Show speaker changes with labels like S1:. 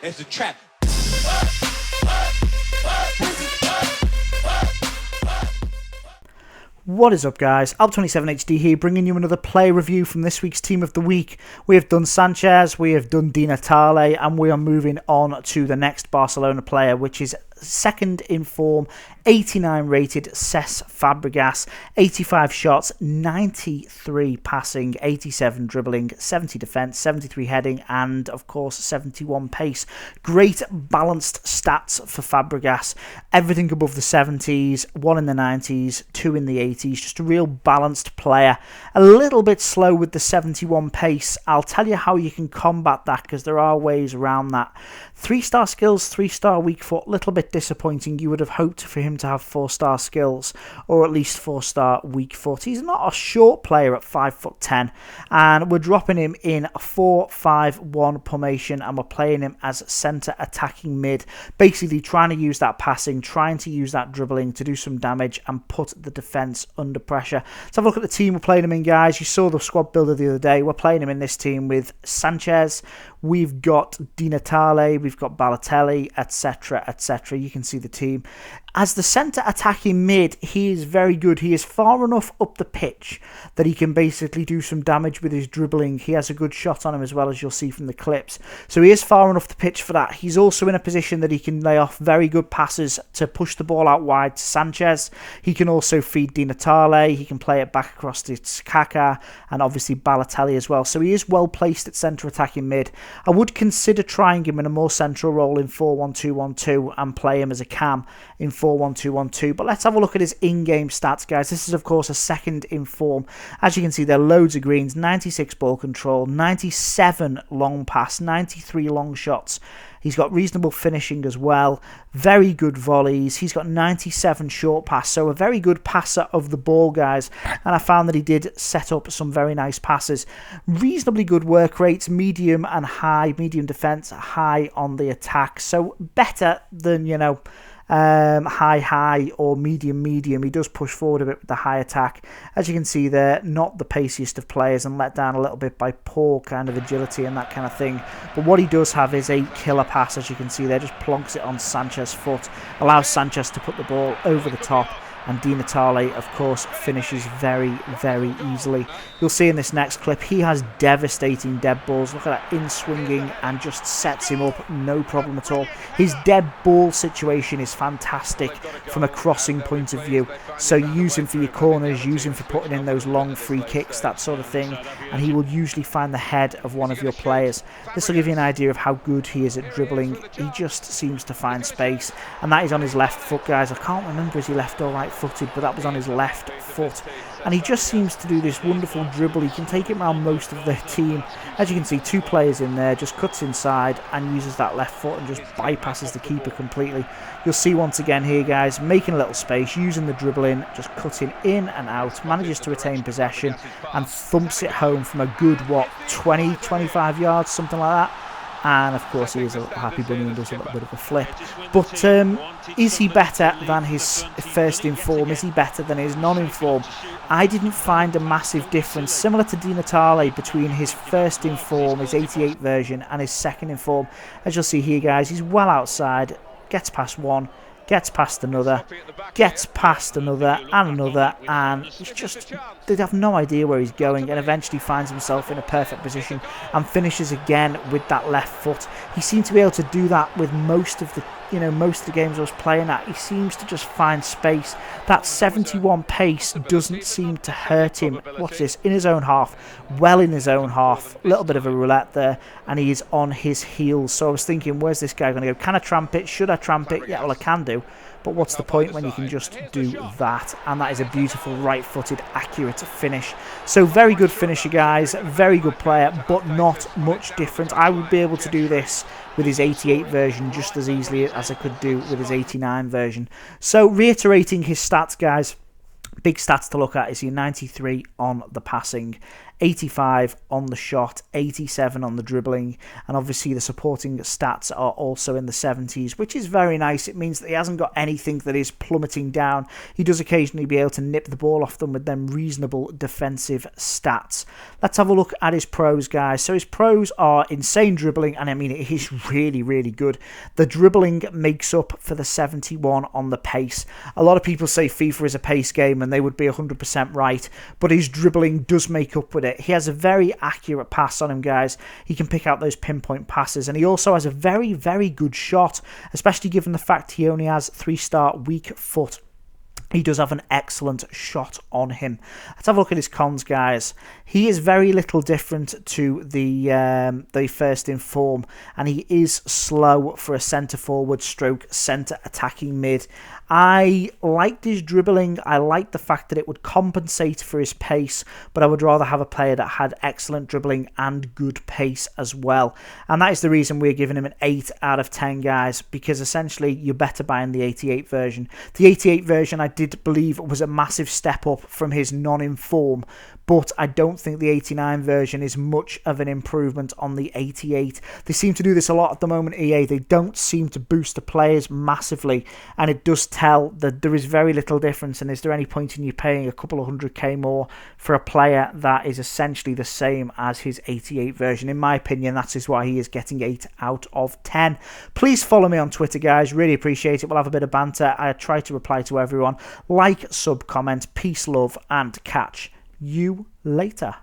S1: It's a trap.
S2: What is up, guys? Alp27HD here, bringing you another player review from this week's Team of the Week. We have done Sanchez, we have done Di Natale, and we are moving on to the next Barcelona player, which is second in form, 89 rated SIF Fabregas, 85 shots, 93 passing, 87 dribbling, 70 defence, 73 heading, and of course 71 pace. Great balanced stats for Fabregas. Everything above the 70s, 1 in the 90s, 2 in the 80s. Just a real balanced player. A little bit slow with the 71 pace. I'll tell you how you can combat that, because there are ways around that. 3-star skills, 3-star weak foot, little bit disappointing. You would have hoped for him to have 4-star skills, or at least 4-star weak foot. He's not a short player at 5'10", and we're dropping him in a 4-5-1 formation, and we're playing him as centre attacking mid, basically trying to use that passing, trying to use that dribbling to do some damage and put the defence under pressure. Let's have a look at the team we're playing him in, guys. You saw the squad builder the other day. We're playing him in this team with Sanchez, we've got Di Natale, we've got Balotelli, etc, etc. You can see the team. As the centre attacking mid, he is very good. He is far enough up the pitch that he can basically do some damage with his dribbling. He has a good shot on him as well, as you'll see from the clips. So he is far enough the pitch for that. He's also in a position that he can lay off very good passes to push the ball out wide to Sanchez. He can also feed Di Natale. He can play it back across to Kaká and obviously Balotelli as well. So he is well placed at centre attacking mid. I would consider trying him in a more central role in 4-1-2-1-2 and play him as a cam in 4-1-2-1-2. But let's have a look at his in-game stats, guys. This is, of course, a second in form. As you can see, there are loads of greens, 96 ball control, 97 long pass, 93 long shots. He's got reasonable finishing as well, very good volleys. He's got 97 short pass, so a very good passer of the ball, guys. And I found that he did set up some very nice passes. Reasonably good work rates, medium and high, medium defence, high on the attack. So better than, you know, high or medium. He does push forward a bit with the high attack. As you can see there, not the paciest of players and let down a little bit by poor kind of agility and that kind of thing. But what he does have is a killer pass, as you can see there. Just plonks it on Sanchez's foot, allows Sanchez to put the ball over the top. And Di Natale, of course, finishes very, very easily. You'll see in this next clip, he has devastating dead balls. Look at that in-swinging and just sets him up, no problem at all. His dead ball situation is fantastic from a crossing point of view. So you use him for your corners, use him for putting in those long free kicks, that sort of thing. And he will usually find the head of one of your players. This will give you an idea of how good he is at dribbling. He just seems to find space. And that is on his left foot, guys. I can't remember is he left or right footed, but that was on his left foot, and he just seems to do this wonderful dribble. He can take it around most of the team. As you can see, 2 players in there, just cuts inside and uses that left foot and just bypasses the keeper completely. You'll see once again here, guys, making a little space, using the dribbling, just cutting in and out, manages to retain possession and thumps it home from a good, 20-25 yards, something like that. And of course he is a little happy bunny and does a little bit of a flip. But is he better than his first in form? Is he better than his non-in form? I didn't find a massive difference, similar to Di Natale, between his first in form, his 88 version, and his second in form. As you'll see here, guys, he's well outside, gets past one, gets past another, gets past another, and he's just, they have no idea where he's going, and eventually finds himself in a perfect position and finishes again with that left foot. He seemed to be able to do that with most of the games I was playing at. He seems to just find space. That 71 pace doesn't seem to hurt him. Watch this, in his own half, well in his own half, a little bit of a roulette there, and he is on his heels. So I was thinking, where's this guy going to go? Can I tramp it? Should I tramp it? Yeah, well, I can do. But what's the point when you can just do that? And that is a beautiful right-footed, accurate finish. So very good finisher, guys. Very good player, but not much different. I would be able to do this with his 88 version just as easily as I could do with his 89 version. So reiterating his stats, guys. Big stats to look at is your 93 on the passing, 85 on the shot, 87 on the dribbling, and obviously the supporting stats are also in the 70s, which is very nice. It means that he hasn't got anything that is plummeting down. He does occasionally be able to nip the ball off them with them reasonable defensive stats. Let's have a look at his pros, guys. So his pros are insane dribbling, and I mean, it is really, really good. The dribbling makes up for the 71 on the pace. A lot of people say FIFA is a pace game, and they would be 100% right, but his dribbling does make up with it. He has a very accurate pass on him, guys. He can pick out those pinpoint passes, and he also has a very, very good shot, especially given the fact he only has 3-star weak foot. He does have an excellent shot on him. Let's have a look at his cons, guys. He is very little different to the first in form, and he is slow for a centre forward stroke centre attacking mid. I liked his dribbling. I liked the fact that it would compensate for his pace, but I would rather have a player that had excellent dribbling and good pace as well. And that is the reason we're giving him an 8 out of 10, guys, because essentially you're better buying the 88 version. The 88 version, I did believe, was a massive step up from his non-inform, but I don't think the 89 version is much of an improvement on the 88. They seem to do this a lot at the moment, EA. They don't seem to boost the players massively, and it does tell that there is very little difference. And is there any point in you paying a couple of 100k more for a player that is essentially the same as his 88 version? In my opinion, that is why he is getting 8 out of 10. Please follow me on Twitter, guys. Really appreciate it. We'll have a bit of banter. I try to reply to everyone. Like, sub, comment, peace, love, and catch you later.